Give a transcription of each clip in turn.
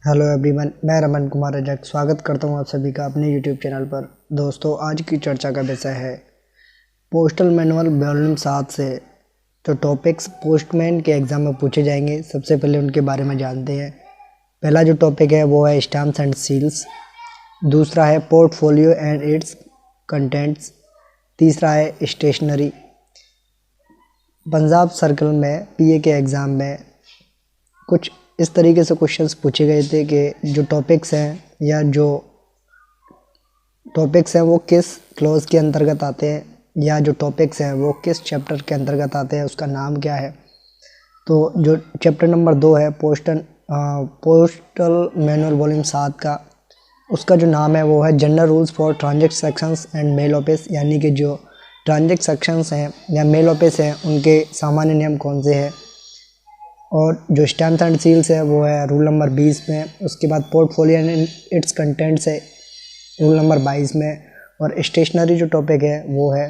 Hello everyone, मैं रमन कुमार रजक स्वागत करता हूं आप सभी का अपने यूट्यूब चैनल पर। दोस्तों, आज की चर्चा का विषय है पोस्टल मैनुअल वॉल्यूम 7 से जो टॉपिक्स पोस्टमैन के एग्ज़ाम में पूछे जाएंगे। सबसे पहले उनके बारे में जानते हैं। पहला जो टॉपिक है वो है स्टैम्प्स एंड सील्स। दूसरा है पोर्टफोलियो एंड इट्स कंटेंट्स। तीसरा है स्टेशनरी। पंजाब सर्कल में पीए के एग्ज़ाम में कुछ इस तरीके से क्वेश्चंस पूछे गए थे कि जो टॉपिक्स हैं या जो टॉपिक्स हैं वो किस क्लॉज के अंतर्गत आते हैं, या जो टॉपिक्स हैं वो किस चैप्टर के अंतर्गत आते हैं, उसका नाम क्या है। तो जो चैप्टर नंबर 2 है पोस्टल मैनुअल वॉल्यूम 7 का, उसका जो नाम है वो है general rules for transactions and mail office. यानी कि जो ट्रांजेक्शंस हैं या मेल ऑफिस हैं उनके सामान्य नियम कौन से हैं। और जो स्टैम्प्स एंड सील्स है वो है रूल नंबर 20 में। उसके बाद पोर्टफोलियो एंड इट्स कंटेंट्स है रूल नंबर 22 में। और स्टेशनरी जो टॉपिक है वो है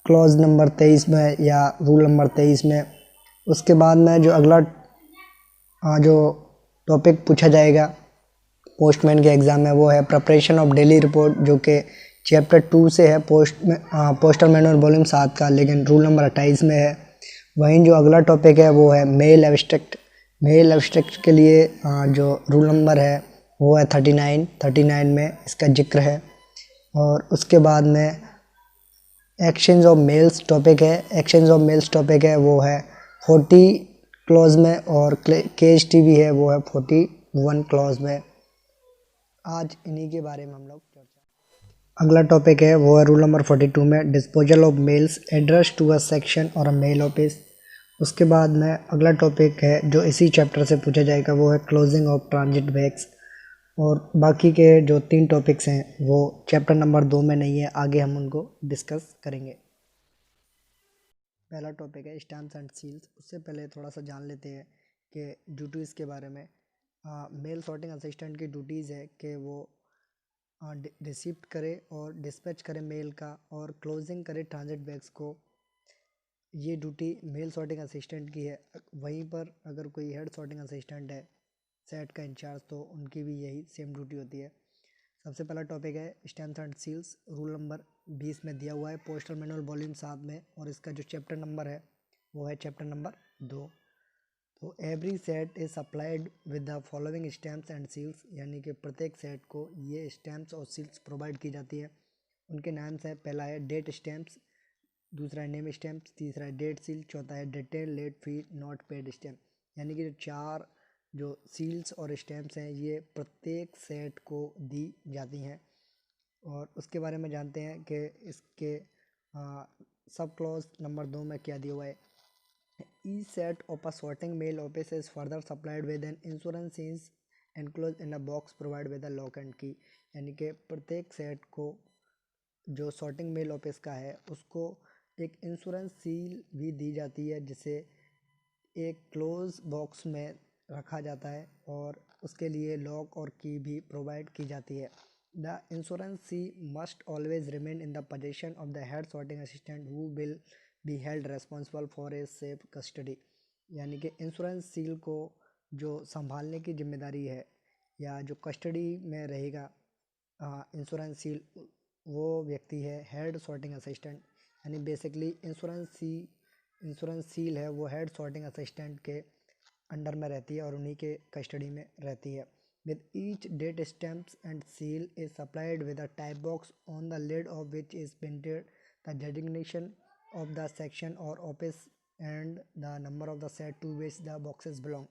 क्लॉज नंबर 23 में या रूल नंबर 23 में। उसके बाद में जो अगला जो टॉपिक पूछा जाएगा पोस्टमैन के एग्ज़ाम में वो है प्रिपरेशन ऑफ डेली रिपोर्ट, जो कि चैप्टर 2 से है पोस्टल मैनुअल वॉल्यूम 7 का, लेकिन रूल नंबर 28 में है। वहीं जो अगला टॉपिक है वो है मेल एब्स्ट्रैक्ट। मेल एब्स्ट्रैक्ट के लिए जो रूल नंबर है वो है 39 में इसका जिक्र है। और उसके बाद में एक्सचेंज ऑफ मेल्स टॉपिक है। एक्सचेंज ऑफ मेल्स टॉपिक है वो है 40 क्लॉज में, और KSTB है वो है 41 क्लॉज में। आज इन्हीं के बारे में हम लोग चर्चा। अगला टॉपिक है वो है रूल नंबर 42 में disposal of mails address to a section और अ मेल ऑफिस। उसके बाद में अगला टॉपिक है जो इसी चैप्टर से पूछा जाएगा वो है क्लोजिंग ऑफ ट्रांजिट बैग्स। और बाकी के जो 3 टॉपिक्स हैं वो चैप्टर नंबर 2 में नहीं है, आगे हम उनको डिस्कस करेंगे। पहला टॉपिक है स्टैम्प्स एंड सील्स। उससे पहले थोड़ा सा जान लेते हैं कि ड्यूटीज़ के बारे में। मेल सॉर्टिंग असिस्टेंट की ड्यूटीज़ है कि वो रिसीप्ट करे और डिस्पैच करे मेल का, और क्लोजिंग करे ट्रांजिट बैग्स को। ये ड्यूटी मेल सॉर्टिंग असिस्टेंट की है। वहीं पर अगर कोई हेड सॉर्टिंग असिस्टेंट है सेट का इंचार्ज, तो उनकी भी यही सेम ड्यूटी होती है। सबसे पहला टॉपिक है stamps and seals, rule number 20 में दिया हुआ है पोस्टल मैनुअल वॉल्यूम 7 में, और इसका जो चैप्टर नंबर है वो है चैप्टर नंबर 2। तो every set is supplied with the following stamps and seals. यानी कि प्रत्येक सेट को ये स्टैम्प्स और सील्स प्रोवाइड की जाती है। उनके नाम्स हैं, पहला है डेट स्टैम्प्स, दूसरा है नेम स्टैम्प्स, तीसरा है डेट सील, चौथा है detail late fee not paid stamp. यानी कि जो 4 जो सील्स और स्टैम्प्स हैं ये प्रत्येक सेट को दी जाती हैं। और उसके बारे में जानते हैं कि इसके सब क्लॉज नंबर 2 में क्या दिया हुआ है। Each set of a sorting mail office is further supplied with an insurance is enclosed in a box provided with a lock and key। यानी कि प्रत्येक सेट को जो सॉर्टिंग मेल ऑफिस का है उसको एक इंश्योरेंस सील भी दी जाती है, जिसे एक क्लोज बॉक्स में रखा जाता है, और उसके लिए लॉक और की भी प्रोवाइड की जाती है। The insurance seal must always remain in the possession of the head sorting assistant who will be held responsible for a safe custody. यानी कि इंश्योरेंस सील को जो संभालने की जिम्मेदारी है या जो कस्टडी में रहेगा इंश्योरेंस सील, वो व्यक्ति है हेड सॉर्टिंग असिस्टेंट। यानी बेसिकली इंश्योरेंस सील है वो हेड सॉर्टिंग असिस्टेंट के अंडर में रहती है और उन्हीं के कस्टडी में रहती है। With each date stamps and seal is supplied with a type box on the lid of which is printed the designation of the section और office and the number of the set to which the boxes belong.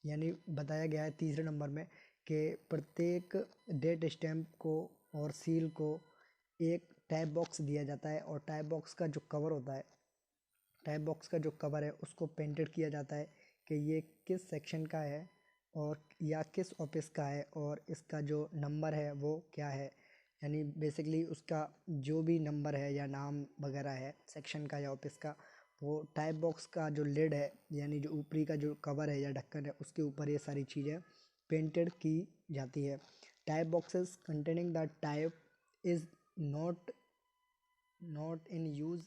यानी बताया गया है तीसरे number में कि प्रत्येक date stamp को और सील को एक टाइप बॉक्स दिया जाता है, और टाइप बॉक्स का जो कवर होता है, टाइप बॉक्स का जो कवर है उसको पेंटेड किया जाता है कि ये किस सेक्शन का है और या किस ऑफिस का है, और इसका जो नंबर है वो क्या है। यानी बेसिकली उसका जो भी नंबर है या नाम वगैरह है सेक्शन का या ऑफिस का, वो टाइप बॉक्स का जो लिड है यानी जो ऊपरी का जो कवर है या ढक्कन है उसके ऊपर ये सारी चीज़ें पेंटेड की जाती है। Type boxes containing the type is not in use.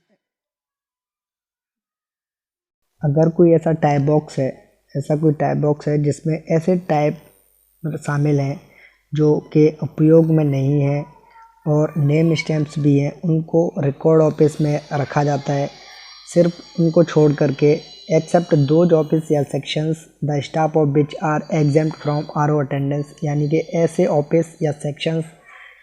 अगर कोई ऐसा टाइप बॉक्स है जिसमें ऐसे टाइप शामिल हैं जो कि उपयोग में नहीं है, और नेम स्टैम्प्स भी हैं, उनको रिकॉर्ड ऑफिस में रखा जाता है। सिर्फ उनको छोड़ करके एक्सेप्ट दोज ऑफिस या sections the staff of which are exempt from RO attendance, यानी कि ऐसे ऑफिस या सेक्शंस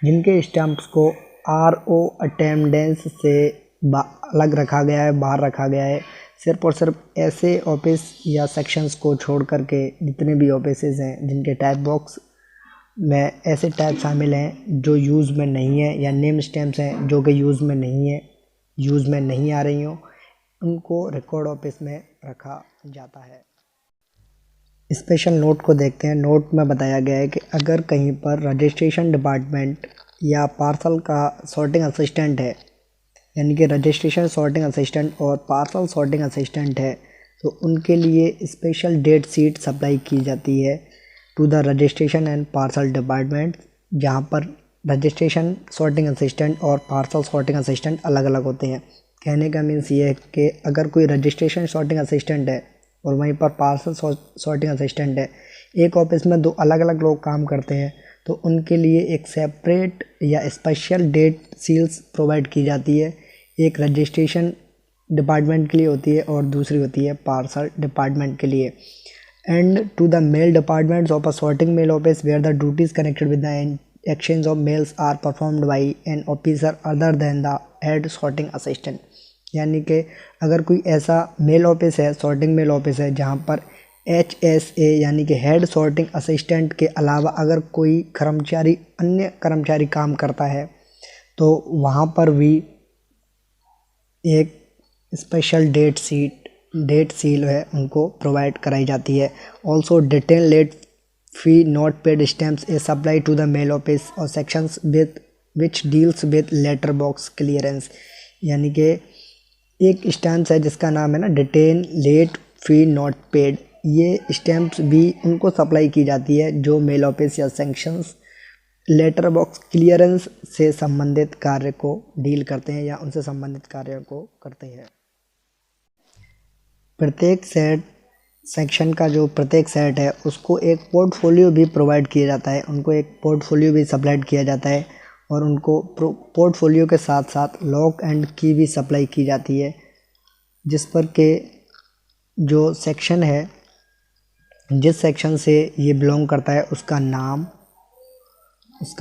जिनके स्टैम्प्स को आरओ अटेंडेंस से अलग रखा गया है, बाहर रखा गया है। सिर्फ और सिर्फ ऐसे ऑफिस या सेक्शंस को छोड़ करके जितने भी ऑफिसेज हैं जिनके टाइप बॉक्स में ऐसे टाइप शामिल हैं जो यूज़ में नहीं है, या नेम स्टैम्प्स हैं जो कि यूज़ में नहीं आ रही हों, उनको रिकॉर्ड ऑफिस में रखा जाता है। स्पेशल नोट को देखते हैं। नोट में बताया गया है कि अगर कहीं पर रजिस्ट्रेशन डिपार्टमेंट या पार्सल का सॉर्टिंग असिस्टेंट है, यानी कि रजिस्ट्रेशन सॉर्टिंग असिस्टेंट और पार्सल सॉर्टिंग असिस्टेंट है, तो उनके लिए स्पेशल डेट शीट सप्लाई की जाती है to the registration and parcel department, जहाँ पर रजिस्ट्रेशन सॉर्टिंग असिस्टेंट और पार्सल सॉर्टिंग असिस्टेंट अलग अलग होते हैं। कहने का मीन्स ये है कि अगर कोई रजिस्ट्रेशन सॉर्टिंग असिस्टेंट है और वहीं पर पार्सल सॉर्टिंग असिस्टेंट है, एक ऑफिस में दो अलग अलग लोग काम करते हैं, तो उनके लिए एक सेपरेट या स्पेशल डेट सील्स प्रोवाइड की जाती है। एक रजिस्ट्रेशन डिपार्टमेंट के लिए होती है और दूसरी होती है पार्सल डिपार्टमेंट के लिए। And to the mail departments of a sorting mail office where the duties connected with the exchange of mails are performed by an officer other than the head sorting assistant, यानी कि अगर कोई ऐसा mail office है, sorting mail office है, जहाँ पर HSA यानी कि हेड सॉर्टिंग असिस्टेंट के अलावा अगर कोई अन्य कर्मचारी काम करता है, तो वहाँ पर भी एक स्पेशल डेट सील है उनको प्रोवाइड कराई जाती है। Also detain late fee not paid stamps a supply to the mail office और sections with which deals with letter box clearance, यानी कि एक स्टैम्प्स है जिसका नाम है ना detain late fee not paid, ये स्टैम्प्स भी उनको सप्लाई की जाती है जो मेल ऑफिस या सेक्शंस लेटर बॉक्स क्लियरेंस से संबंधित कार्य को डील करते हैं या उनसे संबंधित कार्य को करते हैं। प्रत्येक सेक्शन का जो प्रत्येक सेट है उसको एक पोर्टफोलियो भी प्रोवाइड किया जाता है, उनको एक पोर्टफोलियो भी सप्लाइड किया जाता है, और उनको पोर्टफोलियो के साथ साथ लॉक एंड की भी सप्लाई की जाती है, जिस पर के जो सेक्शन है, जिस सेक्शन से ये बिलोंग करता है उसका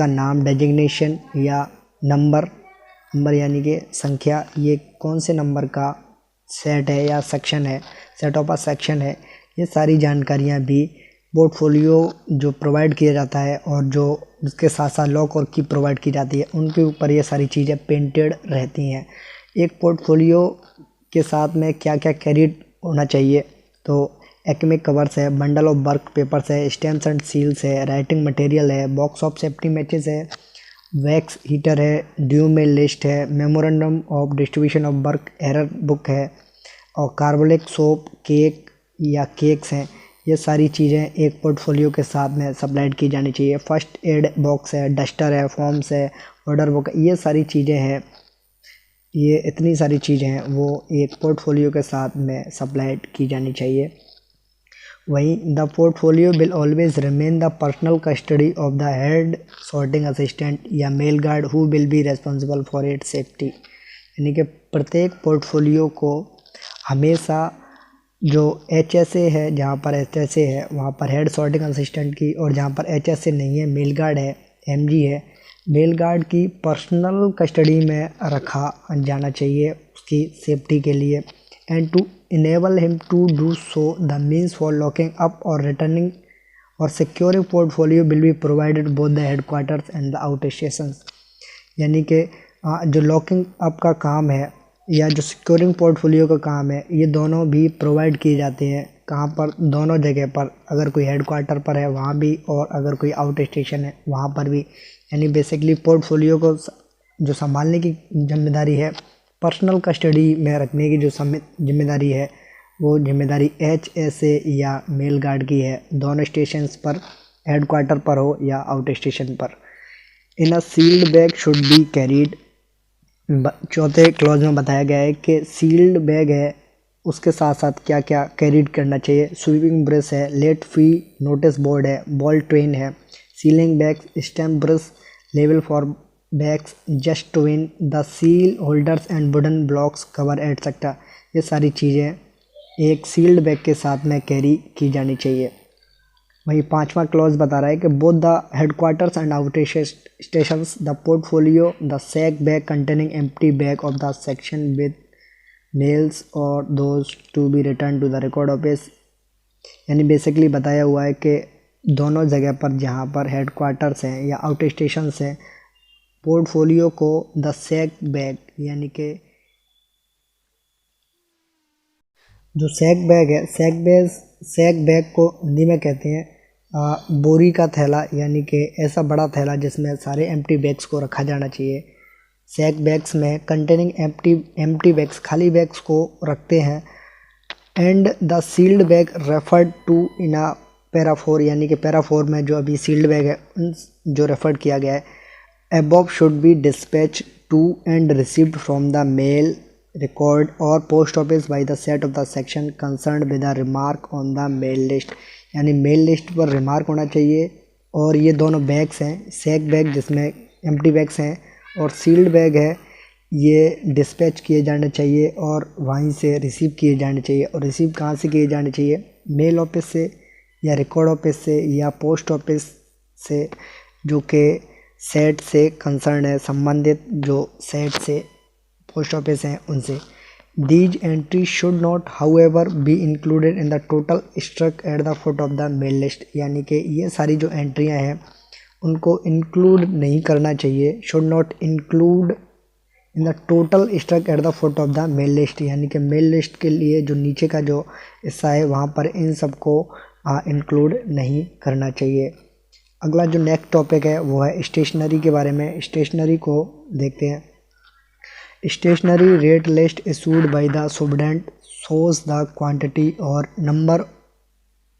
नाम डेजिग्नेशन या नंबर यानी कि संख्या, ये कौन से नंबर का सेट है या सेक्शन है, सेट ऑफ अ सेक्शन है, ये सारी जानकारियाँ भी पोर्टफोलियो जो प्रोवाइड किया जाता है और जो उसके साथ साथ लॉक और की प्रोवाइड की जाती है उनके ऊपर ये सारी चीज़ें पेंटेड रहती हैं। एक पोर्टफोलियो के साथ में क्या क्या कैरीड होना चाहिए, तो एकेडमिक कवर्स है, बंडल ऑफ वर्क पेपर्स है, स्टैम्प्स एंड सील्स है, राइटिंग मटेरियल है, बॉक्स ऑफ सेफ्टी मैचेस है, वैक्स हीटर है, ड्यू मेल लिस्ट है, memorandum of distribution of work error book है, और कार्बोलिक सोप केक या केक्स हैं। ये सारी चीज़ें एक पोर्टफोलियो के साथ में सप्लाइड की जानी चाहिए। फर्स्ट एड बॉक्स है, डस्टर है, फॉर्म्स है, ऑर्डर बुक, ये सारी चीज़ें हैं, ये इतनी सारी चीज़ें हैं वो एक पोर्टफोलियो के साथ में सप्लाइड की जानी चाहिए। वहीं the portfolio will always remain the personal custody of the head sorting assistant या mail guard who will be responsible for its safety, यानी कि प्रत्येक पोर्टफोलियो को हमेशा जो HSA है, जहाँ पर HSA है वहाँ पर हेड सॉर्टिंग असिस्टेंट की, और जहाँ पर HSA नहीं है, मेल गार्ड है, MG है, मेल गार्ड की पर्सनल कस्टडी में रखा जाना चाहिए उसकी सेफ्टी के लिए। And to enable him to do so the means for locking up or returning or securing portfolio will be provided both the headquarters and the outstations, यानी कि जो लॉकिंग अप का काम है या जो सिक्योरिंग पोर्टफोलियो का काम है, ये दोनों भी प्रोवाइड किए जाते हैं। कहाँ पर? दोनों जगह पर, अगर कोई हेडक्वार्टर पर है वहाँ भी और अगर कोई आउट स्टेशन है वहाँ पर भी। यानी बेसिकली पोर्टफोलियो को जो संभालने की जिम्मेदारी है, पर्सनल कस्टडी में रखने की जो जिम्मेदारी है, वो जिम्मेदारी HSA या मेल गार्ड की है, दोनों स्टेशंस पर, हेडक्वार्टर पर हो या आउट स्टेशन पर। In a sealed bag should be carried, चौथे क्लॉज में बताया गया है कि सील्ड बैग है उसके साथ साथ क्या क्या कैरीड करना चाहिए। स्वीपिंग ब्रश है, लेट फी नोटिस बोर्ड है, बॉल ट्रेन है, ceiling bags, stamp brush, level for bags, just twin, the seal holders and wooden blocks cover etcetera. ये सारी चीज़ें एक सील्ड बैग के साथ में कैरी की जानी चाहिए। वही 5वां क्लॉज बता रहा है कि both the headquarters and outer stations, the portfolio, the sack bag containing empty bag of the section with mails और those to be return to the record office. यानी बेसिकली बताया हुआ है कि दोनों जगह पर जहाँ पर हेडक्वार्टर्स हैं या आउट स्टेशंस हैं, पोर्टफोलियो को द सैक बैग यानी कि जो सैक बैग को हिंदी में कहते हैं बोरी का थैला, यानी कि ऐसा बड़ा थैला जिसमें सारे एम्प्टी बैग्स को रखा जाना चाहिए। सैक बैग्स में कंटेनिंग एम्प्टी बैग्स, खाली बैग्स को रखते हैं। And the sealed bag referred to in a para four, यानी कि पैराफोर में जो अभी सील्ड बैग है उन जो रेफर्ड किया गया है। Above should be dispatch to and received from the mail record और post office by the set of the section concern with a remark on the mail list. यानी मेल लिस्ट पर remark होना चाहिए। और ये दोनों बैग्स हैं, sack bag जिसमें एम्प्टी बैग्स हैं और सील्ड बैग है, ये डिस्पैच किए जाने चाहिए और वहीं से रिसीव किए जाने चाहिए। और रिसीव कहाँ से किए जाने चाहिए? मेल ऑफिस से या रिकॉर्ड ऑफिस से या पोस्ट ऑफिस से, जो कि सेट से कंसर्न है, संबंधित जो सेट से पोस्ट ऑफिस हैं उनसे। These entry should not however be included in the total struck at the foot of the mail list. यानी कि ये सारी जो एंट्रियां हैं उनको इंक्लूड नहीं करना चाहिए, should not include in the total struck at the foot of the mail list. यानी कि मेल लिस्ट के लिए जो नीचे का जो हिस्सा है वहाँ पर इन सबको इंक्लूड नहीं करना चाहिए। अगला जो नेक्स्ट टॉपिक है वो है स्टेशनरी के बारे में। स्टेशनरी को देखते हैं। Stationery rate list issued by the superintendent shows the quantity or number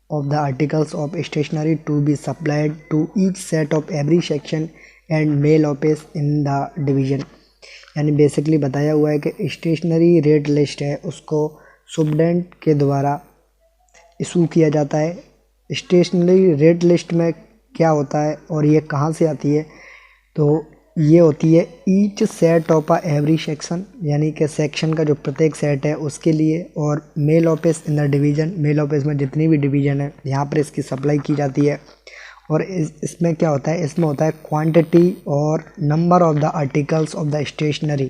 of the articles of stationery to be supplied to each set of every section and mail office in the division। यानी basically बताया हुआ है कि stationery rate list है उसको superintendent के द्वारा issue किया जाता है। स्टेशनरी रेट लिस्ट में क्या होता है और ये कहाँ से आती है? तो ये होती है each set of every section, यानी कि सेक्शन का जो प्रत्येक सेट है उसके लिए, और mail office in the division, mail office में जितनी भी डिवीज़न है यहाँ पर इसकी सप्लाई की जाती है। और इसमें क्या होता है? इसमें होता है क्वांटिटी और number of the articles of the stationery,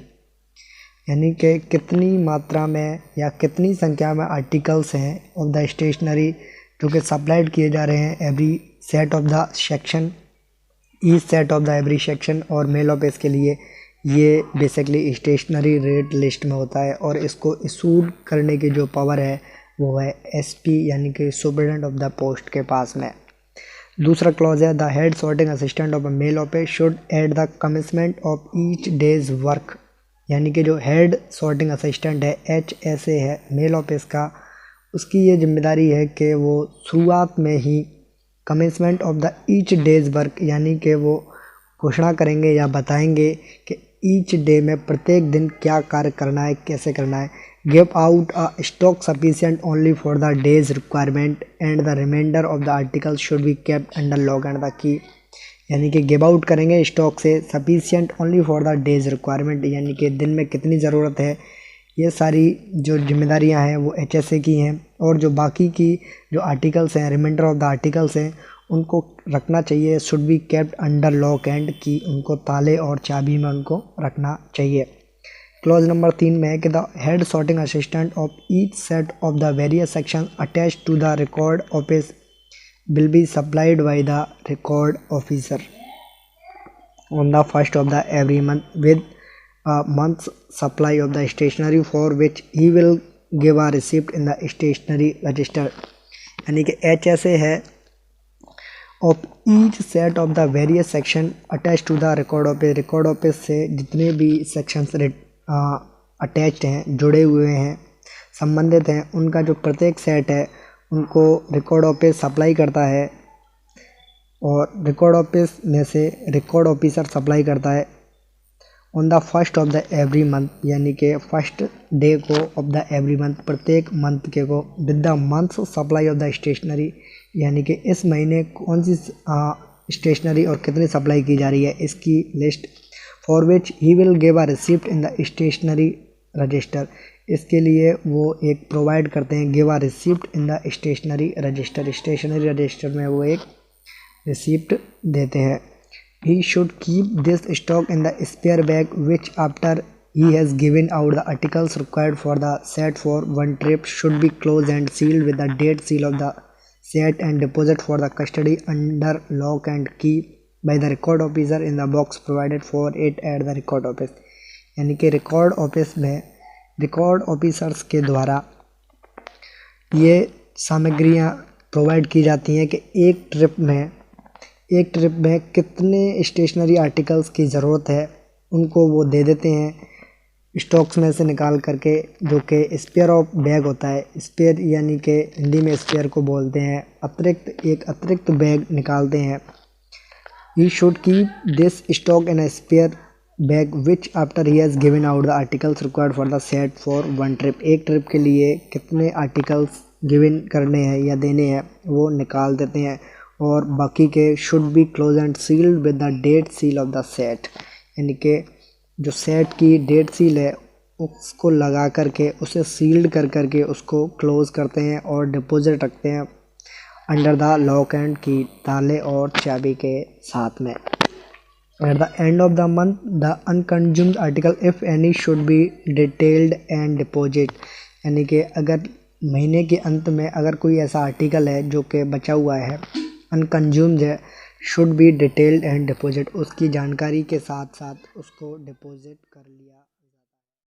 यानी कि कितनी मात्रा में या कितनी संख्या में आर्टिकल्स हैं ऑफ द स्टेशनरी जो कि सप्लाइड किए जा रहे हैं every set of the section, each set of the every section और मेल ऑफिस के लिए। ये बेसिकली स्टेशनरी रेट लिस्ट में होता है और इसको इशूड करने की जो पावर है वो है एसपी यानी कि सुपरिटेंडेंट ऑफ द पोस्ट के पास में। दूसरा क्लॉज है the head sorting assistant of a mail office should at the commencement of each day's work, यानी कि जो हेड सॉर्टिंग असिस्टेंट है HSA है मेल ऑफिस का, उसकी ये जिम्मेदारी है कि वो शुरुआत में ही commencement of the each day's work, यानी कि वो घोषणा करेंगे या बताएंगे कि ईच डे में प्रत्येक दिन क्या कार्य करना है, कैसे करना है। Give out a stock sufficient only for the day's requirement and the reminder of the article should be kept under lock and the key, यानी कि गिव आउट करेंगे स्टॉक से sufficient only for the day's requirement, यानी कि दिन में कितनी ज़रूरत है। ये सारी जो जिम्मेदारियां हैं वो HSA की हैं। और जो बाकी की जो आर्टिकल्स हैं, रिमाइंडर ऑफ द आर्टिकल्स हैं, उनको रखना चाहिए, should be kept under lock and की, उनको ताले और चाबी में उनको रखना चाहिए। क्लॉज नंबर 3 में है कि the head sorting assistant of each set of the various section attach to the record office will be supplied by the record officer on the first of the every month with a month's supply of the stationery for which he will give a receipt in the stationery register। यानी कि HSA है of each set of the various section attached to the record office। Record office से जितने भी sections attached हैं, जुड़े हुए हैं, संबंधित हैं, उनका जो प्रत्येक सेट है उनको रिकॉर्ड ऑफिस सप्लाई करता है और रिकॉर्ड ऑफिस में से रिकॉर्ड ऑफिसर सप्लाई करता है। On the first of the every month, यानी कि फर्स्ट डे को ऑफ द एवरी मंथ, प्रत्येक मंथ के को, with the month supply of the stationery, यानी कि इस महीने कौन सी स्टेशनरी और कितनी सप्लाई की जा रही है इसकी list, for which he will give a receipt in the stationery register, इसके लिए वो एक प्रोवाइड करते हैं, give a receipt in the stationery register, stationery register में वो एक रिसिप्ट देते हैं। He should keep this stock in the spare bag, which after he has given out the articles required for the set for one trip should be closed and sealed with the date seal of the set and deposit for the custody under lock and key by the record officer in the box provided for it at the record office, यानी कि record office में record officers के द्वारा ये सामग्रियाँ provide की जाती हैं कि एक ट्रिप में कितने स्टेशनरी आर्टिकल्स की ज़रूरत है, उनको वो दे देते हैं स्टॉक्स में से निकाल करके, जो कि स्पेयर ऑफ बैग होता है। स्पेयर यानी कि हिंदी में स्पेयर को बोलते हैं, एक अतिरिक्त बैग निकालते हैं। He should keep this stock in a spare bag which after he has given out the articles required for the set for one trip, एक ट्रिप के लिए कितने आर्टिकल्स गिवन करने हैं या देने हैं वो निकाल देते हैं, और बाकी के should be close and sealed with the date seal of the set, यानी कि जो सेट की डेट सील है उसको लगा करके उसे सील्ड कर करके उसको क्लोज करते हैं और डिपॉजिट रखते हैं अंडर द लॉक एंड की, ताले और चाबी के साथ में। At the end of the month the unconsumed article if any should be detailed and deposit, यानी कि अगर महीने के अंत में अगर कोई ऐसा आर्टिकल है जो कि बचा हुआ है, अनकंज्यूम्ड है, should be detailed and deposit, उसकी जानकारी के साथ साथ उसको डिपॉजिट कर लिया।